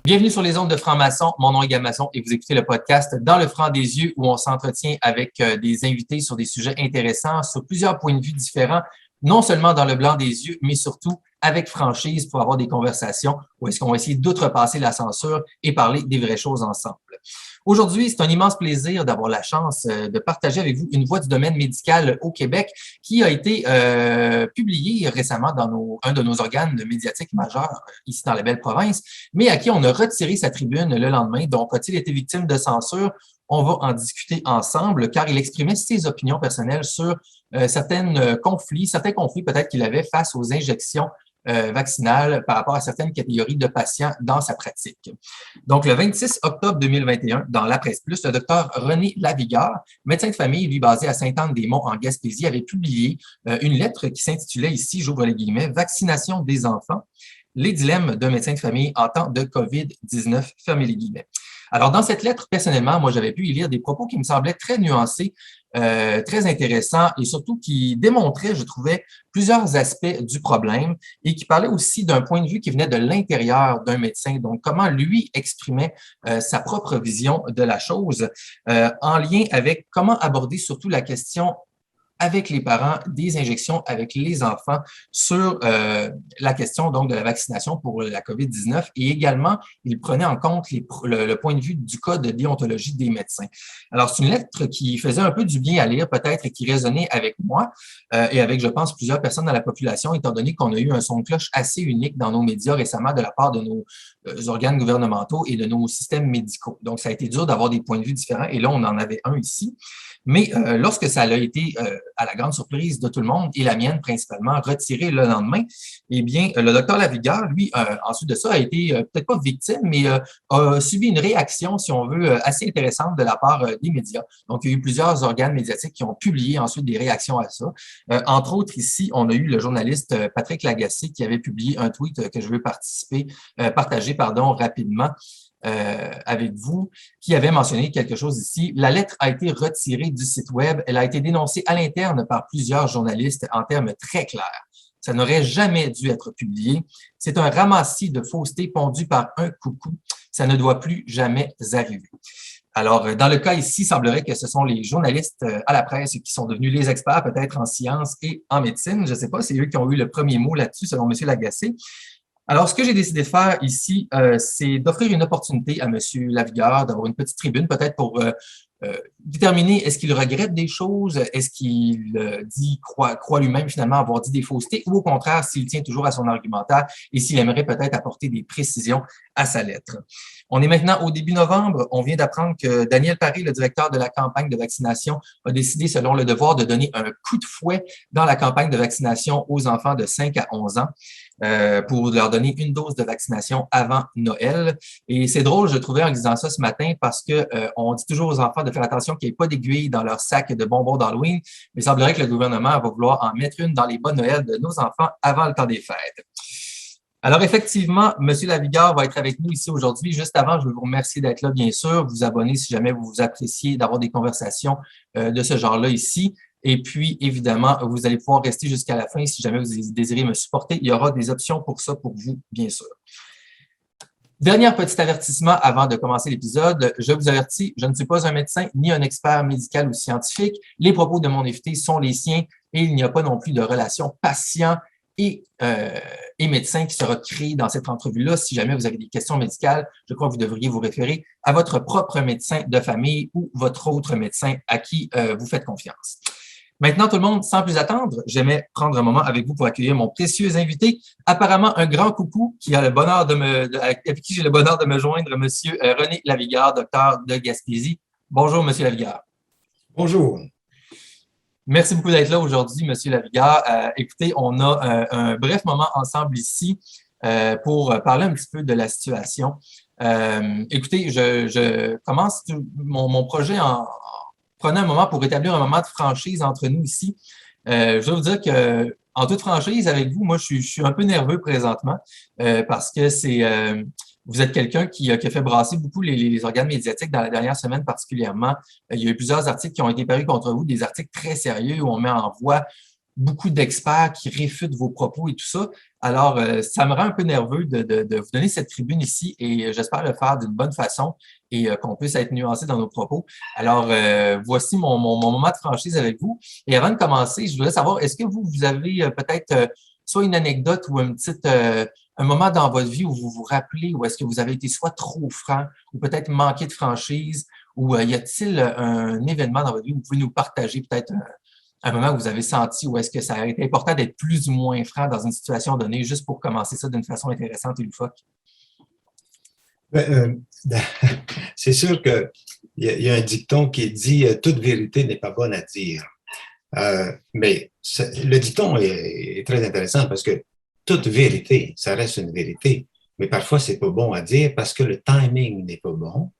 Bienvenue sur les ondes de Franc-Maçon. Mon nom est Gamaçon et vous écoutez le podcast Dans le franc des yeux où on s'entretient avec des invités sur des sujets intéressants, sur plusieurs points de vue différents, non seulement dans le blanc des yeux, mais surtout avec franchise pour avoir des conversations où est-ce qu'on va essayer d'outrepasser la censure et parler des vraies choses ensemble. Aujourd'hui, c'est un immense plaisir d'avoir la chance de partager avec vous une voix du domaine médical au Québec qui a été publiée récemment dans un de nos organes médiatiques majeurs ici dans la belle province, mais à qui on a retiré sa tribune le lendemain. Donc, a-t-il été victime de censure? On va en discuter ensemble car il exprimait ses opinions personnelles sur certains conflits peut-être qu'il avait face aux injections vaccinale par rapport à certaines catégories de patients dans sa pratique. Donc, le 26 octobre 2021, dans la Presse Plus, le docteur René Lavigueur, médecin de famille, lui basé à Sainte-Anne-des-Monts en Gaspésie, avait publié une lettre qui s'intitulait ici, j'ouvre les guillemets, « Vaccination des enfants, les dilemmes d'un médecin de famille en temps de COVID-19 », fermez les guillemets. Alors, dans cette lettre, personnellement, moi, j'avais pu y lire des propos qui me semblaient très nuancés, très intéressants et surtout qui démontraient, je trouvais, plusieurs aspects du problème et qui parlaient aussi d'un point de vue qui venait de l'intérieur d'un médecin. Donc, comment lui exprimait sa propre vision de la chose en lien avec comment aborder surtout la question avec les parents des injections avec les enfants sur la question donc de la vaccination pour la COVID-19 et également, il prenait en compte le point de vue du code de déontologie des médecins. Alors, c'est une lettre qui faisait un peu du bien à lire peut-être et qui résonnait avec moi et avec, je pense, plusieurs personnes dans la population, étant donné qu'on a eu un son de cloche assez unique dans nos médias récemment de la part de nos organes gouvernementaux et de nos systèmes médicaux. Donc, ça a été dur d'avoir des points de vue différents et là, on en avait un ici. Mais lorsque ça a été, à la grande surprise de tout le monde, et la mienne principalement, retiré le lendemain, eh bien, le docteur Lavigueur, lui, ensuite de ça, a été peut-être pas victime, mais a subi une réaction, si on veut, assez intéressante de la part des médias. Donc, il y a eu plusieurs organes médiatiques qui ont publié ensuite des réactions à ça. Entre autres, ici, on a eu le journaliste Patrick Lagacé qui avait publié un tweet que je veux partager rapidement. Avec vous, qui avait mentionné quelque chose ici. La lettre a été retirée du site web. Elle a été dénoncée à l'interne par plusieurs journalistes en termes très clairs. Ça n'aurait jamais dû être publié. C'est un ramassis de fausseté pondu par un coucou. Ça ne doit plus jamais arriver. Alors, dans le cas ici, il semblerait que ce sont les journalistes à la presse qui sont devenus les experts, peut-être en sciences et en médecine. Je ne sais pas, c'est eux qui ont eu le premier mot là-dessus, selon M. Lagacé. Alors, ce que j'ai décidé de faire ici, c'est d'offrir une opportunité à M. Lavigueur d'avoir une petite tribune, peut-être pour déterminer est-ce qu'il regrette des choses, est-ce qu'il croit lui-même finalement avoir dit des faussetés, ou au contraire, s'il tient toujours à son argumentaire et s'il aimerait peut-être apporter des précisions à sa lettre. On est maintenant au début novembre. On vient d'apprendre que Daniel Paré, le directeur de la campagne de vaccination, a décidé, selon le devoir, de donner un coup de fouet dans la campagne de vaccination aux enfants de 5 à 11 ans. Pour leur donner une dose de vaccination avant Noël. Et c'est drôle, je trouvais en disant ça ce matin parce que on dit toujours aux enfants de faire attention qu'il n'y ait pas d'aiguilles dans leur sac de bonbons d'Halloween, mais il semblerait que le gouvernement va vouloir en mettre une dans les bas de Noël de nos enfants avant le temps des fêtes. Alors, effectivement, M. Lavigueur va être avec nous ici aujourd'hui. Juste avant, je veux vous remercier d'être là, bien sûr. Vous abonner si jamais vous appréciez d'avoir des conversations de ce genre-là ici. Et puis, évidemment, vous allez pouvoir rester jusqu'à la fin si jamais vous désirez me supporter. Il y aura des options pour ça pour vous, bien sûr. Dernier petit avertissement avant de commencer l'épisode. Je vous avertis, je ne suis pas un médecin ni un expert médical ou scientifique. Les propos de mon invité sont les siens et il n'y a pas non plus de relation patient et médecin qui sera créée dans cette entrevue-là. Si jamais vous avez des questions médicales, je crois que vous devriez vous référer à votre propre médecin de famille ou votre autre médecin à qui vous faites confiance. Maintenant, tout le monde, sans plus attendre, j'aimais prendre un moment avec vous pour accueillir mon précieux invité. Apparemment, un grand coucou qui a le bonheur avec qui j'ai le bonheur de me joindre, M. René Lavigueur, docteur de Gaspésie. Bonjour, M. Lavigueur. Bonjour. Merci beaucoup d'être là aujourd'hui, M. Lavigueur. Écoutez, on a un bref moment ensemble ici pour parler un petit peu de la situation. Écoutez, je commence mon projet prenez un moment pour établir un moment de franchise entre nous ici. Je dois vous dire que, en toute franchise avec vous, moi, je suis un peu nerveux présentement parce que vous êtes quelqu'un qui a fait brasser beaucoup les organes médiatiques dans la dernière semaine particulièrement. Il y a eu plusieurs articles qui ont été parus contre vous, des articles très sérieux où on met en voix beaucoup d'experts qui réfutent vos propos et tout ça. Alors, ça me rend un peu nerveux de vous donner cette tribune ici et j'espère le faire d'une bonne façon et qu'on puisse être nuancé dans nos propos. Alors, voici mon moment de franchise avec vous. Et avant de commencer, je voudrais savoir, est-ce que vous avez peut-être soit une anecdote ou un moment dans votre vie où vous vous rappelez ou est-ce que vous avez été soit trop franc ou peut-être manqué de franchise ou y a-t-il un événement dans votre vie où vous pouvez nous partager peut-être un moment où vous avez senti où est-ce que ça a été important d'être plus ou moins franc dans une situation donnée, juste pour commencer ça d'une façon intéressante et loufoque? C'est sûr qu'il y a un dicton qui dit « toute vérité n'est pas bonne à dire ». Mais le dicton est très intéressant parce que toute vérité, ça reste une vérité, mais parfois c'est pas bon à dire parce que le timing n'est pas bon.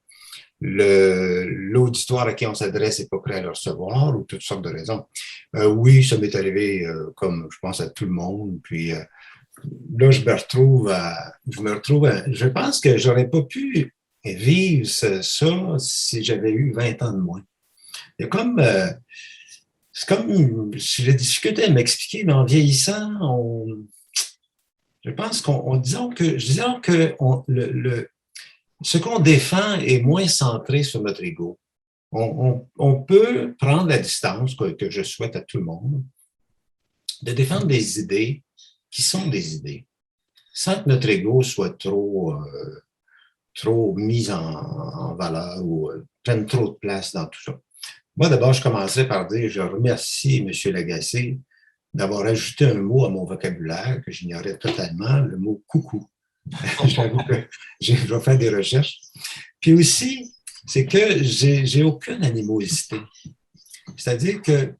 L'auditoire à qui on s'adresse n'est pas prêt à le recevoir ou toutes sortes de raisons. Oui, ça m'est arrivé comme je pense à tout le monde. Puis là, je pense que j'aurais pas pu vivre ça si j'avais eu 20 ans de moins. Il y a comme, c'est comme, j'ai la difficulté à m'expliquer, mais en vieillissant, je pense disons que ce qu'on défend est moins centré sur notre ego. On peut prendre la distance que je souhaite à tout le monde, de défendre des idées qui sont des idées, sans que notre ego soit trop mis en valeur ou prenne trop de place dans tout ça. Moi, d'abord, je commencerai par dire, je remercie M. Lagacé d'avoir ajouté un mot à mon vocabulaire que j'ignorais totalement, le mot « coucou ». J'avoue que je vais faire des recherches. Puis aussi, c'est que j'ai aucune animosité. C'est-à-dire que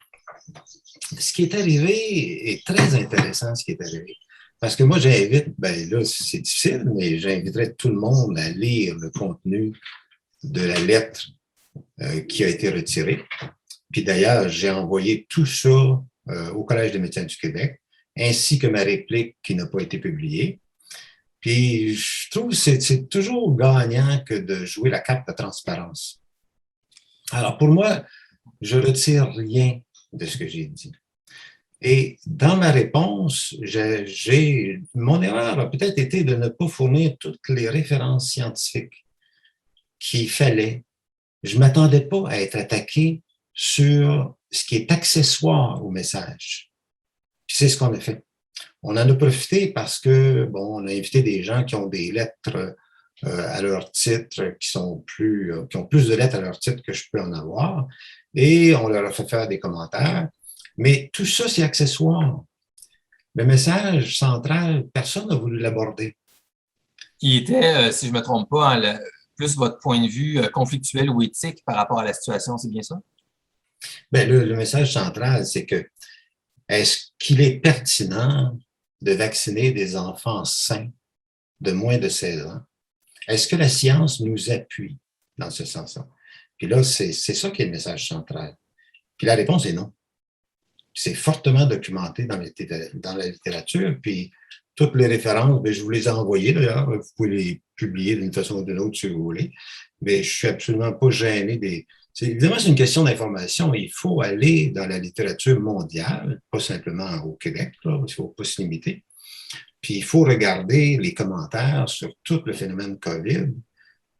ce qui est arrivé est très intéressant, ce qui est arrivé. Parce que moi, j'invite, ben là, c'est difficile, mais j'inviterais tout le monde à lire le contenu de la lettre qui a été retirée. Puis d'ailleurs, j'ai envoyé tout ça au Collège des médecins du Québec, ainsi que ma réplique qui n'a pas été publiée. Puis je trouve que c'est toujours gagnant que de jouer la carte de transparence. Alors pour moi, je retire rien de ce que j'ai dit. Et dans ma réponse, mon erreur a peut-être été de ne pas fournir toutes les références scientifiques qu'il fallait. Je ne m'attendais pas à être attaqué sur ce qui est accessoire au message. Puis c'est ce qu'on a fait. On en a profité parce que, bon, on a invité des gens qui ont des lettres à leur titre, qui ont plus de lettres à leur titre que je peux en avoir, et on leur a fait faire des commentaires. Mais tout ça, c'est accessoire. Le message central, personne n'a voulu l'aborder. Qui était, si je ne me trompe pas, plus votre point de vue conflictuel ou éthique par rapport à la situation, c'est bien ça? Bien, le message central, c'est que est-ce qu'il est pertinent de vacciner des enfants sains de moins de 16 ans? Est-ce que la science nous appuie dans ce sens-là? Puis là, c'est ça qui est le message central. Puis la réponse est non. C'est fortement documenté dans la littérature, puis toutes les références, bien, je vous les ai envoyées d'ailleurs, vous pouvez les publier d'une façon ou d'une autre si vous voulez, mais je suis absolument pas gêné évidemment, c'est une question d'information. Il faut aller dans la littérature mondiale, pas simplement au Québec, là, il ne faut pas se limiter. Puis il faut regarder les commentaires sur tout le phénomène COVID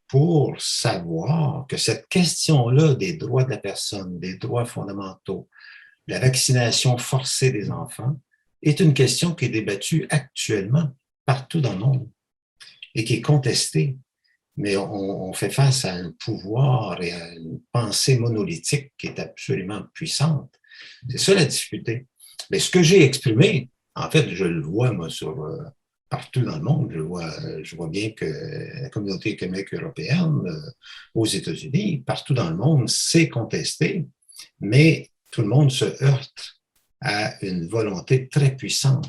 pour savoir que cette question-là des droits de la personne, des droits fondamentaux, la vaccination forcée des enfants, est une question qui est débattue actuellement partout dans le monde et qui est contestée. Mais on fait face à un pouvoir et à une pensée monolithique qui est absolument puissante. C'est ça la difficulté. Mais ce que j'ai exprimé, en fait, je le vois, moi, partout dans le monde. Je vois bien que la communauté économique européenne, aux États-Unis, partout dans le monde, c'est contesté, mais tout le monde se heurte à une volonté très puissante.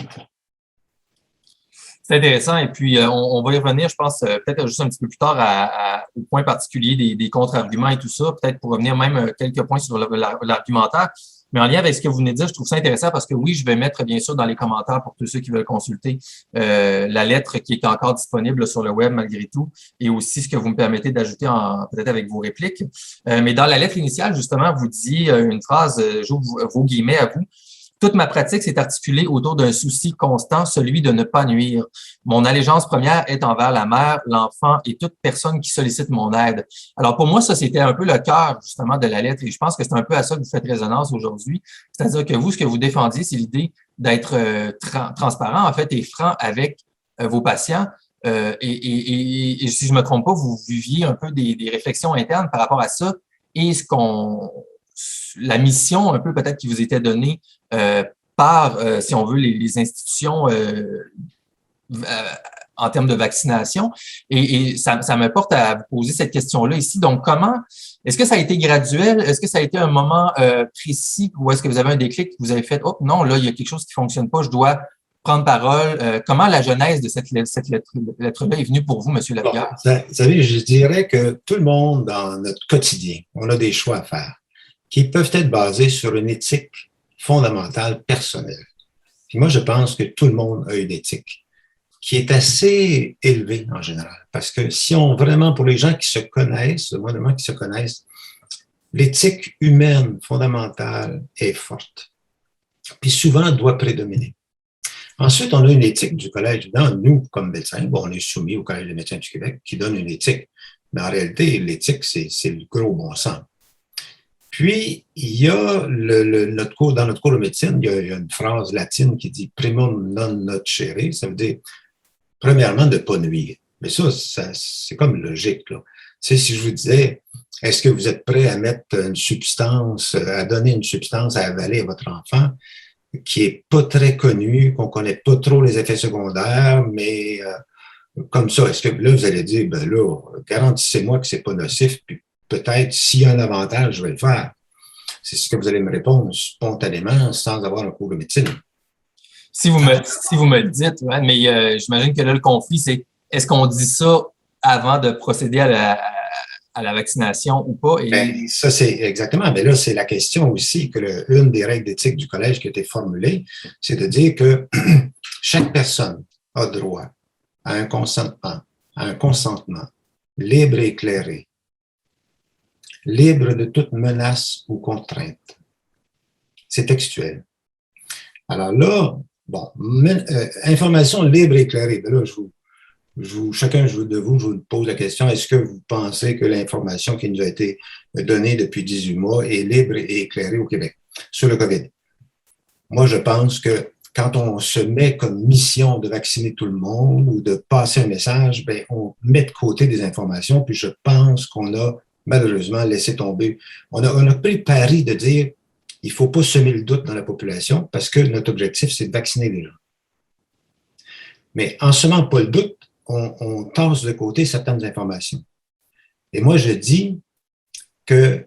C'est intéressant. Et puis, on va y revenir, je pense, peut-être juste un petit peu plus tard au point particulier des contre-arguments et tout ça, peut-être pour revenir même quelques points sur l'argumentaire. Mais en lien avec ce que vous venez de dire, je trouve ça intéressant parce que oui, je vais mettre bien sûr dans les commentaires pour tous ceux qui veulent consulter la lettre qui est encore disponible sur le web malgré tout et aussi ce que vous me permettez d'ajouter peut-être avec vos répliques. Mais dans la lettre initiale, justement, vous dites une phrase, j'ouvre vos guillemets à vous. Toute ma pratique s'est articulée autour d'un souci constant, celui de ne pas nuire. Mon allégeance première est envers la mère, l'enfant et toute personne qui sollicite mon aide. Alors pour moi, ça, c'était un peu le cœur justement de la lettre et je pense que c'est un peu à ça que vous faites résonance aujourd'hui. C'est-à-dire que vous, ce que vous défendiez, c'est l'idée d'être transparent en fait et franc avec vos patients. Et si je me trompe pas, vous viviez un peu des réflexions internes par rapport à ça et la mission un peu peut-être qui vous était donnée par, si on veut, les institutions en termes de vaccination. Et ça me porte à vous poser cette question-là ici. Donc, est-ce que ça a été graduel? Est-ce que ça a été un moment précis ou est-ce que vous avez un déclic que vous avez fait, oh non, là, il y a quelque chose qui ne fonctionne pas, je dois prendre parole. Comment la genèse de cette lettre-là est venue pour vous, M. Lapierre? Vous savez, je dirais que tout le monde, dans notre quotidien, on a des choix à faire qui peuvent être basés sur une éthique fondamentale personnelle. Puis moi, je pense que tout le monde a une éthique qui est assez élevée en général. Parce que si on vraiment, pour les gens qui se connaissent, le moins de gens qui se connaissent, l'éthique humaine fondamentale est forte. Puis souvent, elle doit prédominer. Ensuite, on a une éthique du Collège. Nous, comme médecins, on est soumis au Collège des médecins du Québec qui donne une éthique. Mais en réalité, l'éthique, c'est le gros bon sens. Puis, il y a dans notre cours de médecine, il y a une phrase latine qui dit « primum non nocere », ça veut dire, premièrement, de ne pas nuire. Mais ça, c'est comme logique, là. Tu sais, si je vous disais, est-ce que vous êtes prêt à mettre une substance, à donner une substance à avaler à votre enfant qui est pas très connue, qu'on connaît pas trop les effets secondaires, mais comme ça, est-ce que là, vous allez dire, ben là, garantissez-moi que c'est pas nocif, puis peut-être, s'il y a un avantage, je vais le faire. C'est ce que vous allez me répondre spontanément, sans avoir un cours de médecine. Si vous me le dites, ouais, mais j'imagine que là, le conflit, c'est est-ce qu'on dit ça avant de procéder à la vaccination ou pas? Ben, ça, c'est exactement. Mais là, c'est la question aussi que une des règles d'éthique du collège qui a été formulée, c'est de dire que chaque personne a droit à un consentement libre et éclairé, libre de toute menace ou contrainte. C'est textuel. Alors là, bon, information libre et éclairée. Là, chacun de vous, je vous pose la question, est-ce que vous pensez que l'information qui nous a été donnée depuis 18 mois est libre et éclairée au Québec sur le COVID? Moi, je pense que quand on se met comme mission de vacciner tout le monde ou de passer un message, ben, on met de côté des informations, puis je pense qu'on a malheureusement laissé tomber. On a pris le pari de dire il ne faut pas semer le doute dans la population parce que notre objectif, c'est de vacciner les gens. Mais en semant pas le doute, on tasse de côté certaines informations. Et moi, je dis que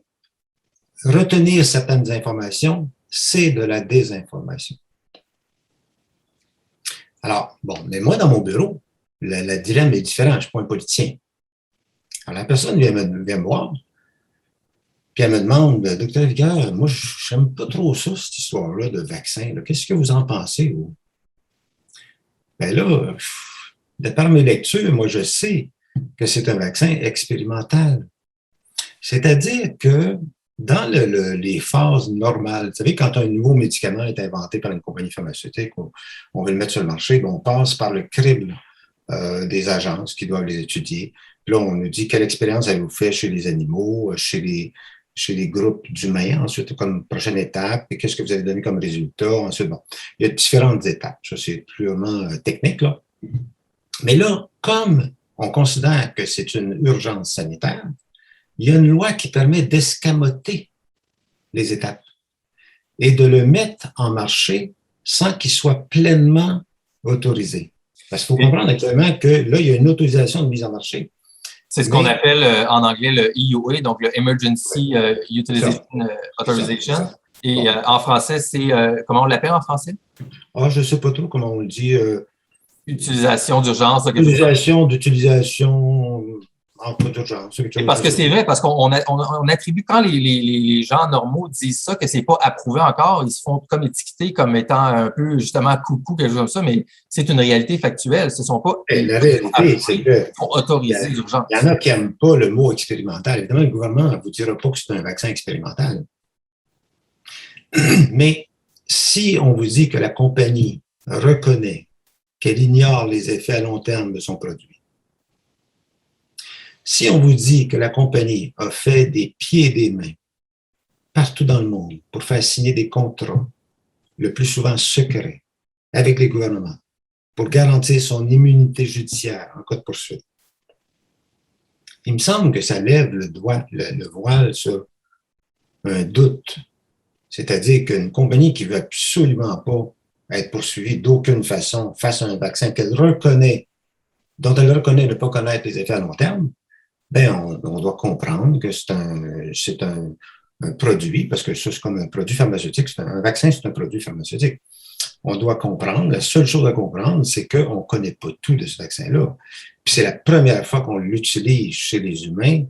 retenir certaines informations, c'est de la désinformation. Alors, bon, mais moi, dans mon bureau, le dilemme est différent. Je ne suis pas un politicien. Alors, la personne vient me voir, puis elle me demande, docteur Vigueur, moi, je n'aime pas trop ça, cette histoire-là de vaccin. Qu'est-ce que vous en pensez, vous? Bien là, de par mes lectures, moi, je sais que c'est un vaccin expérimental. C'est-à-dire que dans les phases normales, vous savez, quand un nouveau médicament est inventé par une compagnie pharmaceutique, on veut le mettre sur le marché, on passe par le crible des agences qui doivent les étudier. Là, on nous dit quelle expérience avez-vous fait chez les animaux, chez les groupes d'humains, ensuite, comme prochaine étape, et qu'est-ce que vous avez donné comme résultat, ensuite, bon. Il y a différentes étapes. Ça, c'est purement technique, là. Mais là, comme on considère que c'est une urgence sanitaire, il y a une loi qui permet d'escamoter les étapes et de le mettre en marché sans qu'il soit pleinement autorisé. Parce qu'il faut comprendre actuellement que là, il y a une autorisation de mise en marché. C'est ce qu'on appelle en anglais le EUA, donc le Emergency Utilization Authorization. Et en français, c'est comment on l'appelle en français? Ah, je ne sais pas trop comment on le dit. Utilisation d'urgence. d'utilisation en cas d'urgence. Et parce que c'est vrai, parce qu'on attribue, quand les gens normaux disent ça, que c'est pas approuvé encore, ils se font comme étiqueter comme étant un peu, justement, coucou, quelque chose comme ça, mais c'est une réalité factuelle. Ce ne sont pas Et la réalité, c'est que sont autorisés il y d'urgence. en a qui n'aiment pas le mot expérimental. Évidemment, le gouvernement ne vous dira pas que c'est un vaccin expérimental. Mais si on vous dit que la compagnie reconnaît qu'elle ignore les effets à long terme de son produit, si on vous dit que la compagnie a fait des pieds et des mains partout dans le monde pour faire signer des contrats, le plus souvent secrets, avec les gouvernements, pour garantir son immunité judiciaire en cas de poursuite, il me semble que ça lève le voile sur un doute. C'est-à-dire qu'une compagnie qui ne veut absolument pas être poursuivie d'aucune façon face à un vaccin dont elle reconnaît ne pas connaître les effets à long terme, ben on doit comprendre que c'est un produit, parce que ça, c'est comme un produit pharmaceutique. Un vaccin, c'est un produit pharmaceutique. On doit comprendre, la seule chose à comprendre, c'est qu'on ne connaît pas tout de ce vaccin-là. Puis c'est la première fois qu'on l'utilise chez les humains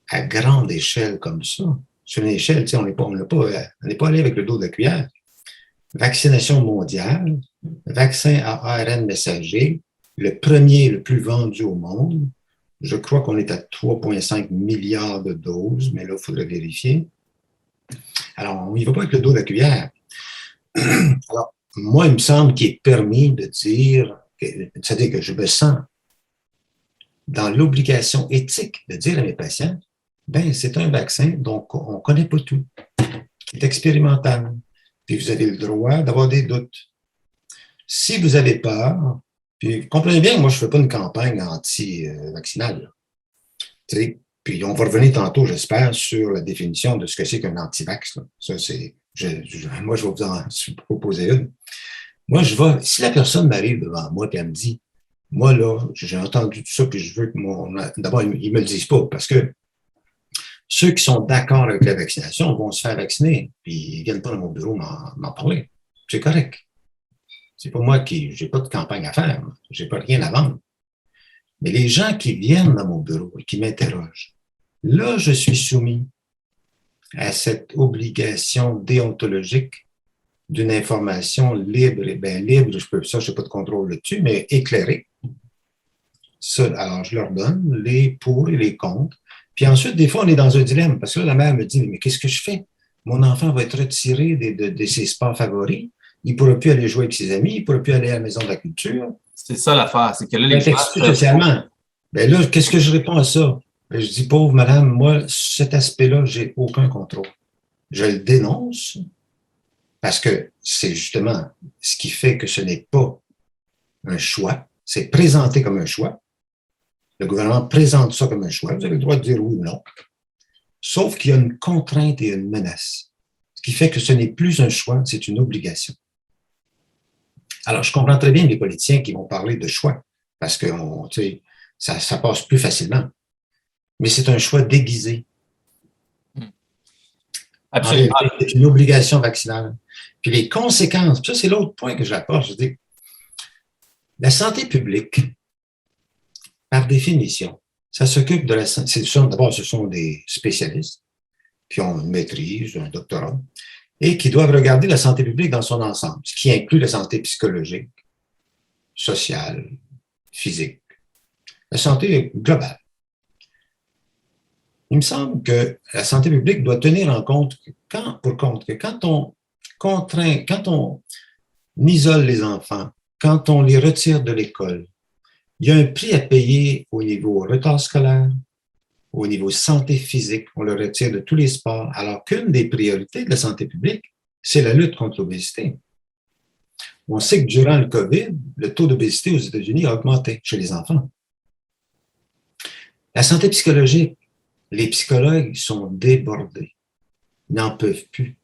à grande échelle comme ça. Sur une échelle, on n'est pas allé avec le dos de la cuillère. Vaccination mondiale, vaccin à ARN messager, le premier, le plus vendu au monde. Je crois qu'on est à 3,5 milliards de doses, mais là, il faudrait vérifier. Alors, on n'y va pas avec le dos de la cuillère. Alors, moi, il me semble qu'il est permis de dire, c'est-à-dire que je me sens dans l'obligation éthique de dire à mes patients, ben c'est un vaccin, donc on ne connaît pas tout. C'est expérimental. Puis vous avez le droit d'avoir des doutes. Si vous avez peur, puis comprenez bien, moi, je ne fais pas une campagne anti-vaccinale. Puis on va revenir tantôt, j'espère, sur la définition de ce que c'est qu'un anti-vax. Ça, c'est. Moi, je vais vous en proposer une. Moi, si la personne m'arrive devant moi et elle me dit, moi, là, j'ai entendu tout ça, puis je veux que d'abord, ils ne me le disent pas, parce que ceux qui sont d'accord avec la vaccination vont se faire vacciner, puis ils ne viennent pas dans mon bureau m'en parler. C'est correct. C'est pas moi j'ai pas de campagne à faire, j'ai pas rien à vendre. Mais les gens qui viennent dans mon bureau et qui m'interrogent, là, je suis soumis à cette obligation déontologique d'une information libre. Et bien libre, je n'ai pas de contrôle là-dessus, mais éclairée. Ça, alors, je leur donne les pour et les contre. Puis ensuite, des fois, on est dans un dilemme, parce que là, la mère me dit, mais qu'est-ce que je fais? Mon enfant va être retiré de ses sports favoris. Il ne pourra plus aller jouer avec ses amis. Il ne pourra plus aller à la maison de la culture. C'est ça l'affaire, c'est que là, les gens... socialement. Ben là, qu'est-ce que je réponds à ça? Ben, je dis, pauvre madame, moi, cet aspect-là, j'ai aucun contrôle. Je le dénonce parce que c'est justement ce qui fait que ce n'est pas un choix. C'est présenté comme un choix. Le gouvernement présente ça comme un choix. Vous avez le droit de dire oui ou non. Sauf qu'il y a une contrainte et une menace. Ce qui fait que ce n'est plus un choix, c'est une obligation. Alors, je comprends très bien les politiciens qui vont parler de choix parce que ça passe plus facilement. Mais c'est un choix déguisé. Absolument. En réalité, c'est une obligation vaccinale. Puis les conséquences, ça c'est l'autre point que j'apporte, je dis, la santé publique, par définition, ça s'occupe de la santé. D'abord, ce sont des spécialistes qui ont une maîtrise, un doctorat, et qui doivent regarder la santé publique dans son ensemble, ce qui inclut la santé psychologique, sociale, physique, la santé globale. Il me semble que la santé publique doit tenir en compte que quand on contraint, quand on isole les enfants, quand on les retire de l'école, il y a un prix à payer au niveau retard scolaire, au niveau santé physique, on le retire de tous les sports, alors qu'une des priorités de la santé publique, c'est la lutte contre l'obésité. On sait que durant le COVID, le taux d'obésité aux États-Unis a augmenté chez les enfants. La santé psychologique, les psychologues sont débordés, n'en peuvent plus.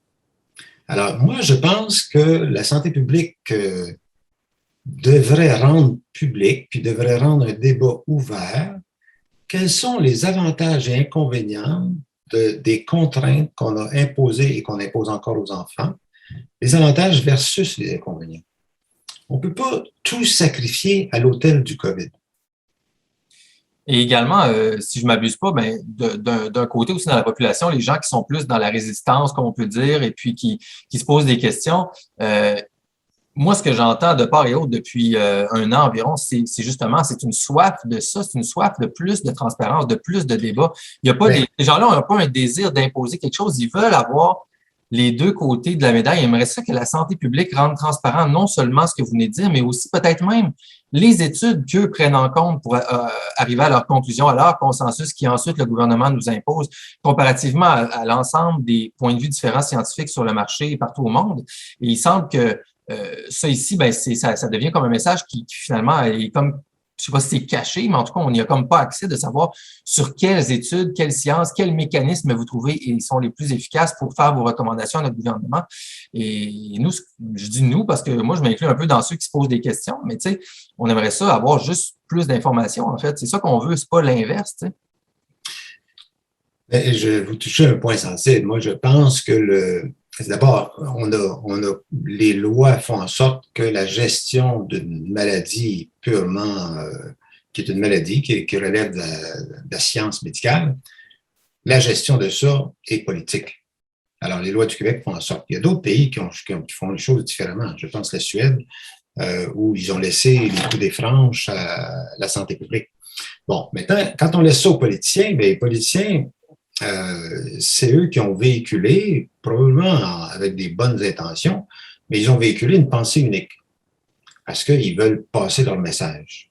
Alors, moi, je pense que la santé publique devrait rendre public, puis devrait rendre un débat ouvert. Quels sont les avantages et inconvénients des contraintes qu'on a imposées et qu'on impose encore aux enfants, les avantages versus les inconvénients. On ne peut pas tout sacrifier à l'autel du COVID. Et également, si je m'abuse pas, ben, d'un côté aussi dans la population, les gens qui sont plus dans la résistance, comme on peut dire, et puis qui se posent des questions, moi, ce que j'entends de part et autre depuis un an environ, c'est justement, c'est une soif de ça, c'est une soif de plus de transparence, de plus de débat. Il y a pas Ben, les gens-là n'ont pas un désir d'imposer quelque chose, ils veulent avoir les deux côtés de la médaille. Ils aimeraient ça que la santé publique rende transparent non seulement ce que vous venez de dire, mais aussi peut-être même les études qu'eux prennent en compte pour arriver à leur conclusion, à leur consensus qui ensuite le gouvernement nous impose comparativement à l'ensemble des points de vue différents scientifiques sur le marché partout au monde. Et il semble que ça ici, ben ça devient comme un message qui finalement est comme, je sais pas si c'est caché, mais en tout cas, on n'y a comme pas accès de savoir sur quelles études, quelles sciences, quels mécanismes vous trouvez et sont les plus efficaces pour faire vos recommandations à notre gouvernement. Et nous, je dis nous parce que moi, je m'inclus un peu dans ceux qui se posent des questions, mais tu sais, on aimerait ça avoir juste plus d'informations, en fait. C'est ça qu'on veut, c'est pas l'inverse, tu sais. je vous touchez un point sensible. Moi, je pense que d'abord, les lois font en sorte que la gestion d'une maladie purement, qui est une maladie qui relève de la science médicale, la gestion de ça est politique. Alors, les lois du Québec font en sorte. Il y a d'autres pays qui font les choses différemment. Je pense à la Suède, où ils ont laissé les coups des franches à la santé publique. Bon, maintenant, quand on laisse ça aux politiciens, bien, les politiciens, c'est eux qui ont véhiculé, probablement avec des bonnes intentions, mais ils ont véhiculé une pensée unique parce qu'ils veulent passer leur message.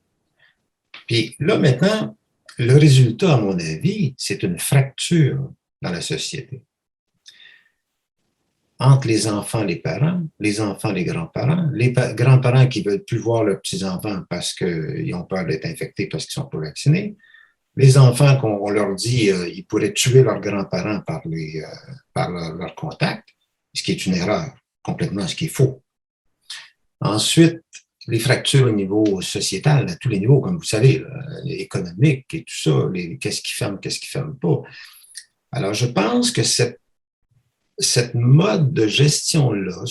Puis là, maintenant, le résultat, à mon avis, c'est une fracture dans la société. Entre les enfants, les enfants, les grands-parents, les grands-parents qui ne veulent plus voir leurs petits-enfants parce qu'ils ont peur d'être infectés parce qu'ils ne sont pas vaccinés, les enfants qu'on leur dit ils pourraient tuer leurs grands-parents par leur contact, ce qui est une erreur, complètement, ce qui est faux. Ensuite, les fractures au niveau sociétal, à tous les niveaux, comme vous savez, économique et tout ça, qu'est-ce qui ferme pas. Alors, je pense que ce mode de gestion-là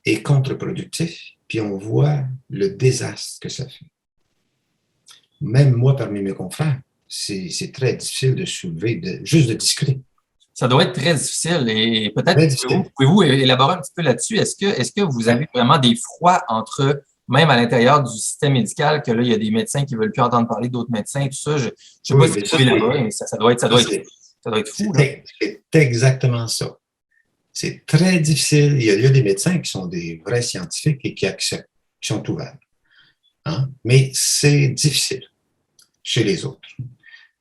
est contre-productif, puis on voit le désastre que ça fait. Même moi, parmi mes confrères, c'est très difficile de soulever, juste de discuter. Ça doit être très difficile et peut-être pouvez-vous élaborer un petit peu là-dessus. Est-ce que vous avez vraiment des froids entre, même à l'intérieur du système médical, que là, il y a des médecins qui ne veulent plus entendre parler d'autres médecins, tout ça. Je ne sais pas si vous pouvez élaborer, mais ça doit être fou. C'est exactement ça. C'est très difficile. Il y a des médecins qui sont des vrais scientifiques et qui acceptent, qui sont ouverts. Hein? Mais c'est difficile chez les autres.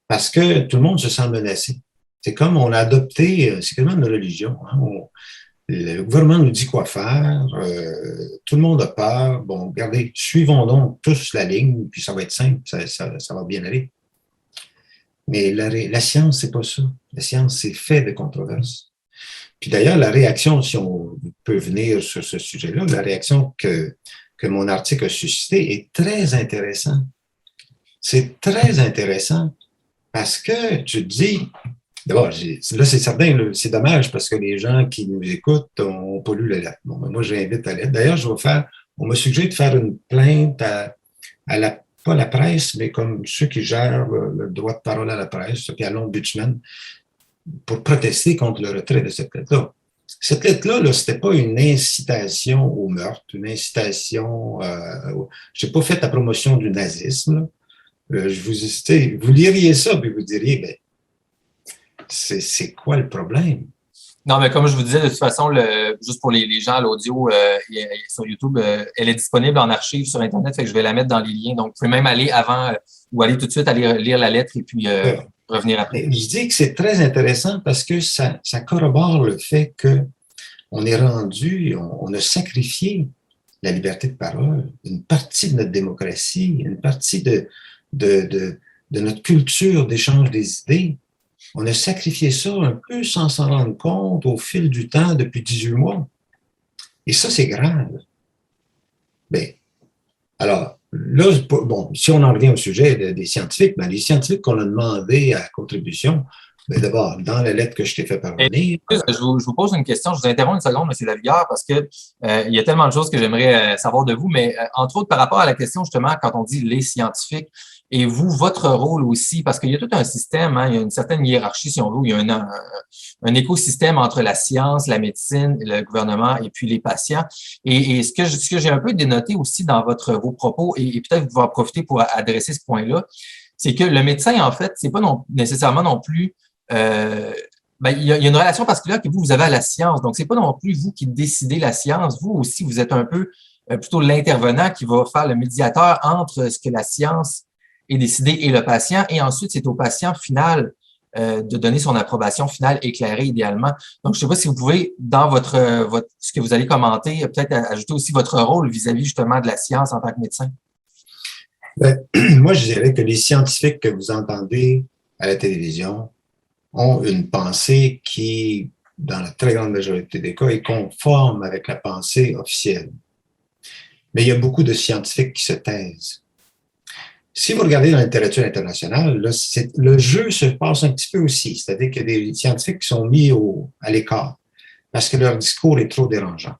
Parce que tout le monde se sent menacé. C'est comme on a adopté, c'est comme une religion. Hein? Le gouvernement nous dit quoi faire, tout le monde a peur. Bon, regardez, suivons donc tous la ligne, puis ça va être simple, ça va bien aller. Mais la science, c'est pas ça. La science, c'est fait de controverses. Puis d'ailleurs, la réaction, si on peut venir sur ce sujet-là, la réaction que mon article a suscité est très intéressante. C'est très intéressant parce que tu te dis, d'abord, là, c'est certain, c'est dommage parce que les gens qui nous écoutent n'ont pas lu la lettre. Bon, moi, j'invite à la lettre. D'ailleurs, on m'a suggéré de faire une plainte pas la presse, mais comme ceux qui gèrent le droit de parole à la presse, puis à l'Ombudsman, pour protester contre le retrait de cette lettre-là. Cette lettre-là, c'était pas une incitation au meurtre, une incitation. J'ai pas fait la promotion du nazisme. Vous liriez ça, puis vous diriez, ben, c'est quoi le problème? Non, mais comme je vous disais, de toute façon, juste pour les gens à l'audio sur YouTube, elle est disponible en archive sur Internet, fait que je vais la mettre dans les liens. Donc, vous pouvez même aller avant ou aller tout de suite aller lire la lettre et puis revenir après. Je dis que c'est très intéressant parce que ça corrobore le fait qu'on est rendu, on a sacrifié la liberté de parole, une partie de notre démocratie, une partie de notre culture d'échange des idées. On a sacrifié ça un peu sans s'en rendre compte au fil du temps depuis 18 mois. Et ça, c'est grave. Bien, alors, là, bon, si on en revient au sujet des scientifiques, bien, les scientifiques qu'on a demandé à contribution Mais d'abord, dans la lettre que je t'ai fait parvenir. Je vous pose une question. Je vous interromps une seconde, M. Lavigueur, parce que il y a tellement de choses que j'aimerais savoir de vous, mais entre autres, par rapport à la question, justement, quand on dit les scientifiques, et vous, votre rôle aussi, parce qu'il y a tout un système, hein, il y a une certaine hiérarchie, si on veut, il y a un écosystème entre la science, la médecine, le gouvernement et puis les patients. Et ce que j'ai un peu dénoté aussi dans vos propos, et peut-être vous en profiter pour adresser ce point-là, c'est que le médecin, en fait, c'est pas nécessairement non plus il y a une relation particulière que vous avez à la science. Donc, c'est pas non plus vous qui décidez la science. Vous aussi, vous êtes un peu plutôt l'intervenant qui va faire le médiateur entre ce que la science est décidée et le patient. Et ensuite, c'est au patient final de donner son approbation finale éclairée idéalement. Donc, je ne sais pas si vous pouvez, dans ce que vous allez commenter, peut-être ajouter aussi votre rôle vis-à-vis justement de la science en tant que médecin. Ben, moi, je dirais que les scientifiques que vous entendez à la télévision ont une pensée qui, dans la très grande majorité des cas, est conforme avec la pensée officielle. Mais il y a beaucoup de scientifiques qui se taisent. Si vous regardez dans la littérature internationale, là, le jeu se passe un petit peu aussi, c'est-à-dire qu'il y a des scientifiques qui sont mis à l'écart parce que leur discours est trop dérangeant.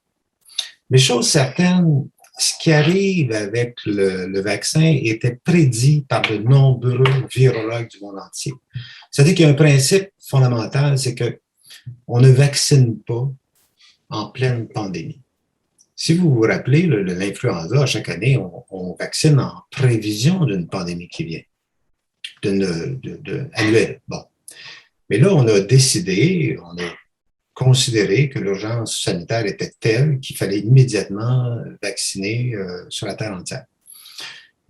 Mais chose certaine, ce qui arrive avec le vaccin était prédit par de nombreux virologues du monde entier. C'est-à-dire qu'il y a un principe fondamental, c'est que on ne vaccine pas en pleine pandémie. Si vous vous rappelez, l'influenza, chaque année, on vaccine en prévision d'une pandémie qui vient, annuelle. Bon. Mais là, on a décidé, on a considéré que l'urgence sanitaire était telle qu'il fallait immédiatement vacciner sur la terre entière.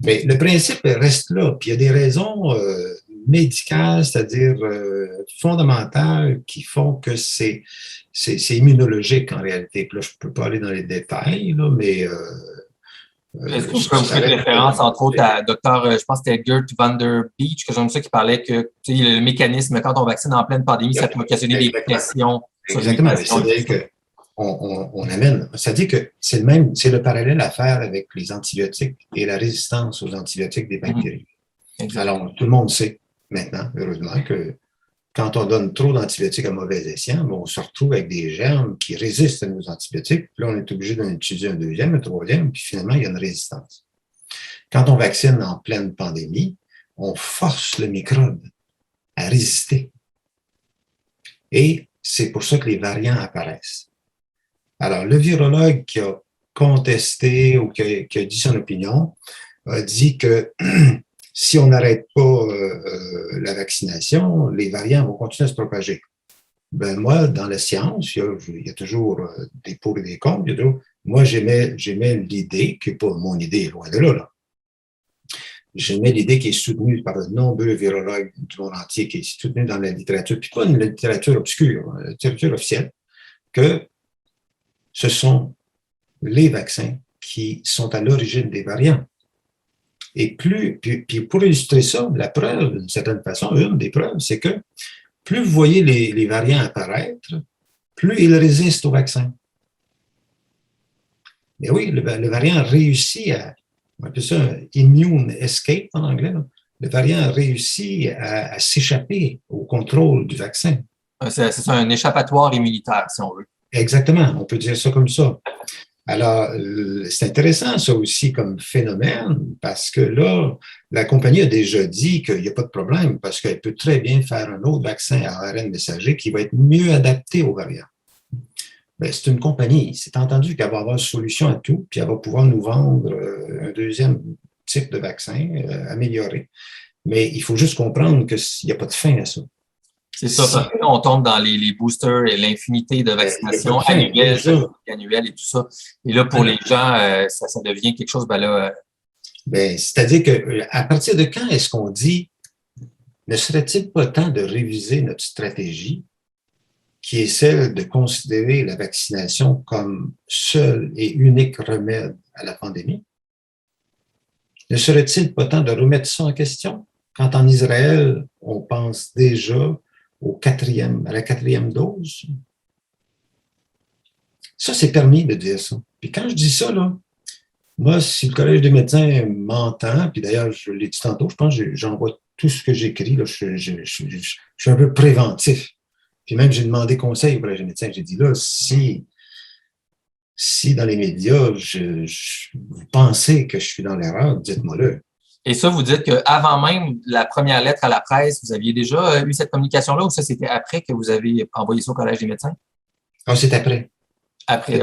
Mais le principe reste là. Puis il y a des raisons médicales, c'est-à-dire fondamentales, qui font que c'est immunologique en réalité. Puis là, je ne peux pas aller dans les détails, là, mais... Est-ce que vous faites référence, entre autres, à docteur, je pense que c'était Gert van der Beek, que j'aime ça, qui parlait que le mécanisme, quand on vaccine en pleine pandémie, ça peut occasionner des pressions. Exactement. C'est-à-dire qu'on amène, c'est-à-dire que c'est le parallèle à faire avec les antibiotiques et la résistance aux antibiotiques des bactéries. Alors, tout le monde sait maintenant, heureusement, que quand on donne trop d'antibiotiques à mauvais escient, on se retrouve avec des germes qui résistent à nos antibiotiques. Puis là, on est obligé d'en utiliser un deuxième, un troisième, puis finalement, il y a une résistance. Quand on vaccine en pleine pandémie, on force le microbe à résister. Et c'est pour ça que les variants apparaissent. Alors, le virologue qui a contesté ou qui a dit son opinion a dit que si on n'arrête pas la vaccination, les variants vont continuer à se propager. Ben moi, dans la science, il y a toujours des pour et des contre. Moi, j'aimais l'idée, qui n'est pas mon idée, loin de là. J'aimais l'idée qui est soutenue par de nombreux virologues du monde entier, qui est soutenue dans la littérature, puis pas une littérature obscure, la littérature officielle, que ce sont les vaccins qui sont à l'origine des variants. Et puis pour illustrer ça, la preuve, d'une certaine façon, une des preuves, c'est que plus vous voyez les variants apparaître, plus ils résistent au vaccin. Mais oui, le variant réussit on appelle ça un immune escape en anglais, là. Le variant réussit à s'échapper au contrôle du vaccin. C'est un échappatoire immunitaire, si on veut. Exactement, on peut dire ça comme ça. Alors, c'est intéressant ça aussi comme phénomène parce que là, la compagnie a déjà dit qu'il n'y a pas de problème parce qu'elle peut très bien faire un autre vaccin à ARN messager qui va être mieux adapté aux variants. Ben, c'est une compagnie, c'est entendu qu'elle va avoir une solution à tout, puis elle va pouvoir nous vendre un deuxième type de vaccin amélioré. Mais il faut juste comprendre qu'il n'y a pas de fin à ça. C'est ça, parce que là, on tombe dans les boosters et l'infinité de vaccinations annuelles et tout ça. Et là, pour les gens, ça devient quelque chose, c'est-à-dire qu'à partir de quand est-ce qu'on dit, ne serait-il pas temps de réviser notre stratégie qui est celle de considérer la vaccination comme seul et unique remède à la pandémie? Ne serait-il pas temps de remettre ça en question quand en Israël, on pense déjà à la quatrième dose? Ça, c'est permis de dire ça. Puis quand je dis ça, là, moi, si le Collège des médecins m'entend, puis d'ailleurs, je l'ai dit tantôt, je pense que j'envoie tout ce que j'écris, là, je suis un peu préventif. Puis même, j'ai demandé conseil au collège des médecins. J'ai dit, là, si dans les médias, vous pensez que je suis dans l'erreur, dites-moi-le. Et ça, vous dites qu'avant même la première lettre à la presse, vous aviez déjà eu cette communication-là ou ça, c'était après que vous avez envoyé ça au Collège des médecins? Ah, c'est après. Après,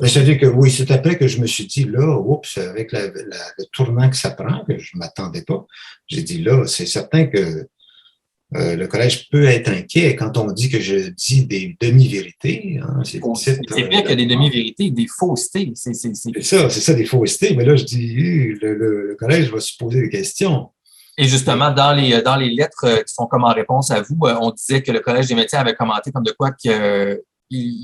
c'est-à-dire que oui, c'est après que je me suis dit, là, oups, avec le tournant que ça prend, que je ne m'attendais pas, j'ai dit, là, c'est certain que le collège peut être inquiet quand on dit que je dis des demi-vérités. Hein, c'est pire que des demi-vérités, des faussetés. C'est ça, des faussetés. Mais là, je dis, le collège va se poser des questions. Et justement, dans les lettres qui sont comme en réponse à vous, on disait que le Collège des médecins avait commenté comme de quoi qu'ils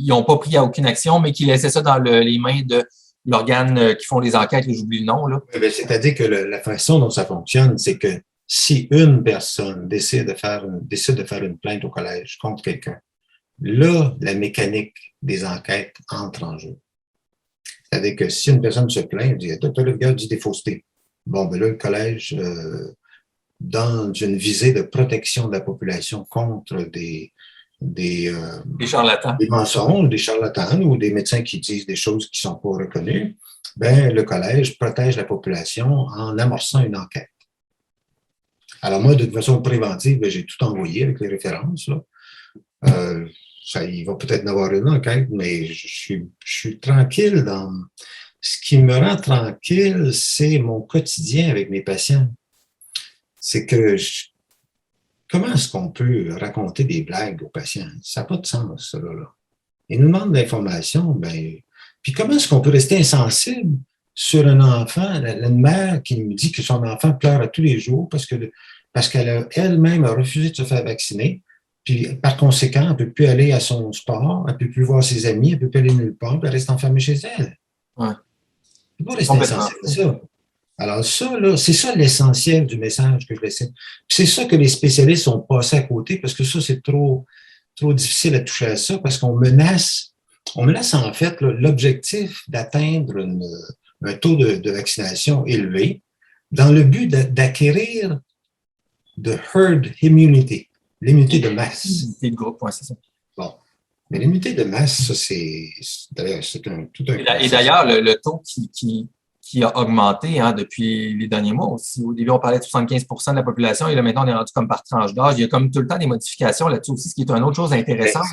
n'ont pas pris à aucune action, mais qu'ils laissaient ça dans les mains de l'organe qui font les enquêtes, j'oublie le nom. Là. C'est-à-dire que la façon dont ça fonctionne, c'est que si une personne décide de faire une plainte au collège contre quelqu'un, là, la mécanique des enquêtes entre en jeu. C'est-à-dire que si une personne se plaint, dit, le gars dit des faussetés. Bon, ben là, le collège, dans une visée de protection de la population contre des charlatans. Des mensonges, des charlatans ou des médecins qui disent des choses qui ne sont pas reconnues, ben, le collège protège la population en amorçant une enquête. Alors moi, de façon préventive, ben, j'ai tout envoyé avec les références. Là. Il va peut-être y avoir une enquête, mais je suis tranquille dans... Ce qui me rend tranquille, c'est mon quotidien avec mes patients. C'est que comment est-ce qu'on peut raconter des blagues aux patients? Ça n'a pas de sens, ça, là. Ils nous demandent de l'information, ben, puis comment est-ce qu'on peut rester insensible sur un enfant, une mère qui me dit que son enfant pleure tous les jours parce qu'elle elle-même a refusé de se faire vacciner, puis par conséquent, elle ne peut plus aller à son sport, elle ne peut plus voir ses amis, elle ne peut plus aller nulle part, puis elle reste enfermée chez elle. Ouais. Il ne faut pas rester insensible à ça. Alors ça, là, c'est ça l'essentiel du message que je laissais. C'est ça que les spécialistes ont passé à côté parce que ça, c'est trop difficile à toucher à ça parce qu'on menace en fait l'objectif d'atteindre un taux de vaccination élevé dans le but d'acquérir de herd immunity, l'immunité de masse. L'immunité de groupe, oui, c'est ça. Bon. Mais l'immunité de masse, ça, c'est tout un... Et d'ailleurs, le taux qui a augmenté depuis les derniers mois aussi. Au début, on parlait de 75% de la population et là, maintenant, on est rendu comme par tranche d'âge. Il y a comme tout le temps des modifications là-dessus aussi, ce qui est une autre chose intéressante.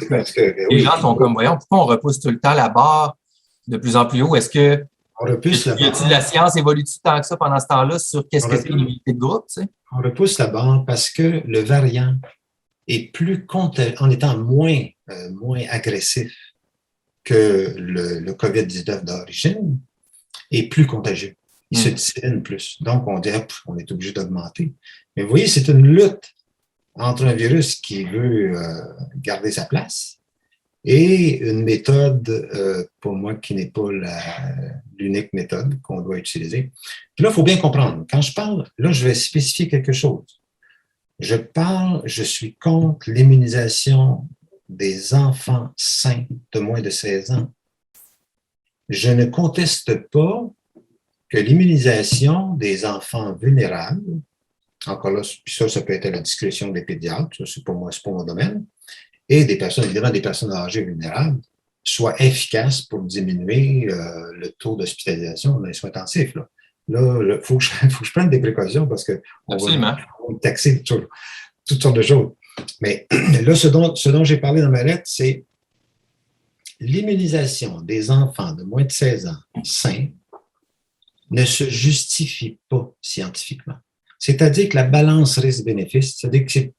Les gens sont comme, voyons, pourquoi on repousse tout le temps la barre de plus en plus haut? Est-ce que la science évolue-t-il tant que ça pendant ce temps-là sur qu'est-ce que c'est l'immunité de groupe? Tu sais? On repousse la barre parce que le variant est en étant moins agressif que le COVID-19 d'origine, est plus contagieux. Il se dissémine plus. Donc, on dit, on est obligé d'augmenter. Mais vous voyez, c'est une lutte entre un virus qui veut garder sa place et une méthode, pour moi, qui n'est pas l'unique méthode qu'on doit utiliser. Puis là, il faut bien comprendre. Quand je parle, là, je vais spécifier quelque chose. Je suis contre l'immunisation des enfants sains de moins de 16 ans. Je ne conteste pas que l'immunisation des enfants vulnérables, encore là, puis ça peut être à la discrétion des pédiatres, ça c'est pas mon domaine, et évidemment des personnes âgées vulnérables, soit efficace pour diminuer le taux d'hospitalisation dans les soins intensifs. Là, il faut que je prenne des précautions parce qu'on va taxer toutes sortes de choses. Mais là, ce dont j'ai parlé dans ma lettre, c'est l'immunisation des enfants de moins de 16 ans sains ne se justifie pas scientifiquement. C'est-à-dire que la balance risque-bénéfice, c'est-à-dire qu'il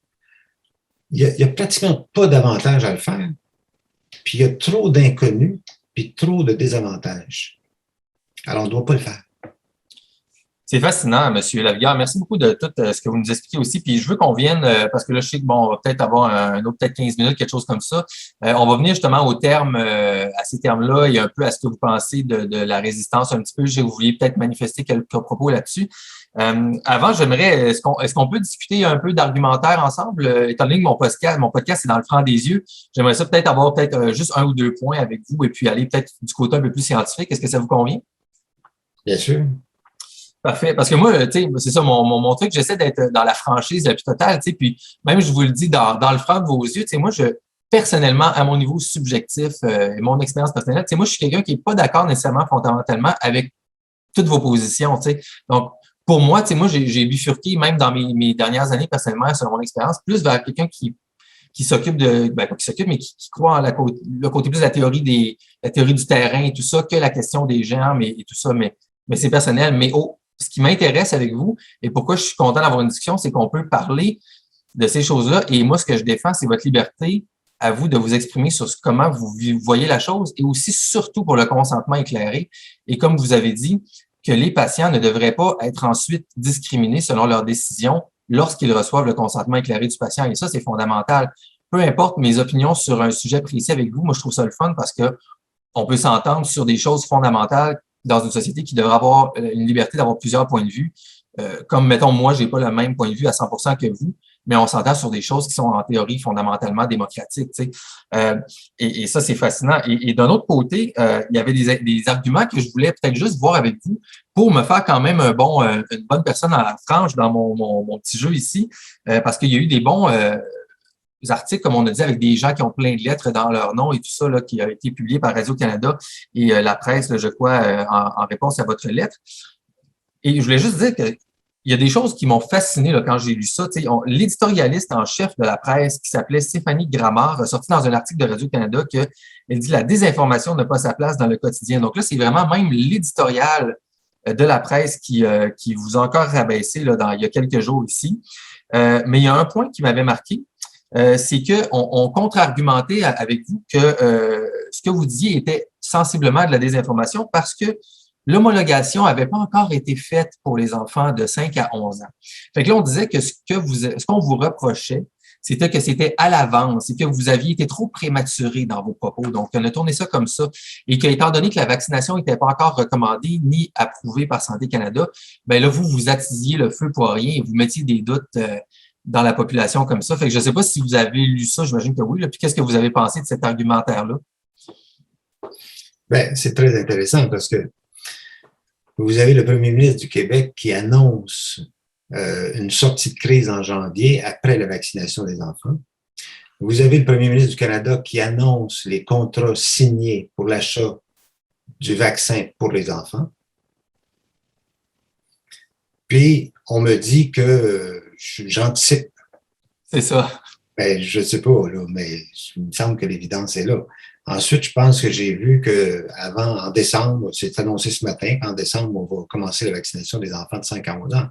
n'y a pratiquement pas d'avantage à le faire, puis il y a trop d'inconnus, puis trop de désavantages. Alors, on ne doit pas le faire. C'est fascinant, M. Lavigueur. Merci beaucoup de tout ce que vous nous expliquez aussi. Puis je veux qu'on vienne, parce que là, je sais que on va peut-être avoir un autre, peut-être 15 minutes, quelque chose comme ça. On va venir justement au terme, à ces termes-là et un peu à ce que vous pensez de la résistance un petit peu. Vous vouliez peut-être manifester quelques propos là-dessus. Avant, j'aimerais, est-ce qu'on peut discuter un peu d'argumentaire ensemble? Étant donné que mon podcast c'est dans le franc des yeux, j'aimerais ça peut-être avoir juste un ou deux points avec vous et puis aller peut-être du côté un peu plus scientifique. Est-ce que ça vous convient? Bien sûr. Parfait. Parce que moi, tu sais, c'est ça, mon truc, j'essaie d'être dans la franchise la plus totale, tu sais, puis même, je vous le dis, dans le franc de vos yeux, tu sais, moi, personnellement, à mon niveau subjectif et mon expérience personnelle, tu sais, moi, je suis quelqu'un qui est pas d'accord nécessairement fondamentalement avec toutes vos positions, tu sais. Donc, pour moi, tu sais, moi, j'ai bifurqué, même dans mes dernières années, personnellement, selon mon expérience, plus vers quelqu'un qui s'occupe pas qui s'occupe, mais qui croit en le côté plus de la théorie du terrain et tout ça, que la question des germes et tout ça, mais c'est personnel. Mais ce qui m'intéresse avec vous et pourquoi je suis content d'avoir une discussion, c'est qu'on peut parler de ces choses-là. Et moi, ce que je défends, c'est votre liberté à vous de vous exprimer sur comment vous voyez la chose et aussi surtout pour le consentement éclairé. Et comme vous avez dit, que les patients ne devraient pas être ensuite discriminés selon leurs décisions lorsqu'ils reçoivent le consentement éclairé du patient. Et ça, c'est fondamental. Peu importe mes opinions sur un sujet précis avec vous, moi, je trouve ça le fun parce que on peut s'entendre sur des choses fondamentales dans une société qui devrait avoir une liberté d'avoir plusieurs points de vue. Comme, mettons, moi, j'ai pas le même point de vue à 100% que vous, mais on s'entend sur des choses qui sont en théorie fondamentalement démocratiques. Tu sais. Et ça, c'est fascinant. Et d'un autre côté, il y avait des arguments que je voulais peut-être juste voir avec vous pour me faire quand même une bonne personne à la frange dans mon petit jeu ici, parce qu'il y a eu des bons articles, comme on a dit, avec des gens qui ont plein de lettres dans leur nom et tout ça, là, qui a été publié par Radio-Canada et la presse, là, je crois, en réponse à votre lettre. Et je voulais juste dire que il y a des choses qui m'ont fasciné là, quand j'ai lu ça. L'éditorialiste en chef de la presse, qui s'appelait Stéphanie Gramard, a sorti dans un article de Radio-Canada qu'elle dit la désinformation n'a pas sa place dans le quotidien. Donc là, c'est vraiment même l'éditorial de la presse qui vous a encore rabaissé là, il y a quelques jours ici. Mais il y a un point qui m'avait marqué, c'est qu'on contre-argumentait avec vous que ce que vous disiez était sensiblement de la désinformation parce que l'homologation n'avait pas encore été faite pour les enfants de 5 à 11 ans. Fait que là, on disait que ce qu'on vous reprochait, c'était que c'était à l'avance et que vous aviez été trop prématuré dans vos propos. Donc, on a tourné ça comme ça. Et qu'étant donné que la vaccination n'était pas encore recommandée ni approuvée par Santé Canada, ben là, vous attisiez le feu pour rien et vous mettiez des doutes dans la population comme ça. Fait que je ne sais pas si vous avez lu ça, j'imagine que oui. Là. Puis qu'est-ce que vous avez pensé de cet argumentaire-là? Bien, c'est très intéressant parce que vous avez le premier ministre du Québec qui annonce une sortie de crise en janvier après la vaccination des enfants. Vous avez le premier ministre du Canada qui annonce les contrats signés pour l'achat du vaccin pour les enfants. Puis, on me dit que j'anticipe. C'est ça. Ben, je ne sais pas, là, mais il me semble que l'évidence est là. Ensuite, je pense que j'ai vu qu'avant, en décembre, c'est annoncé ce matin qu'en décembre, on va commencer la vaccination des enfants de 5 à 11 ans.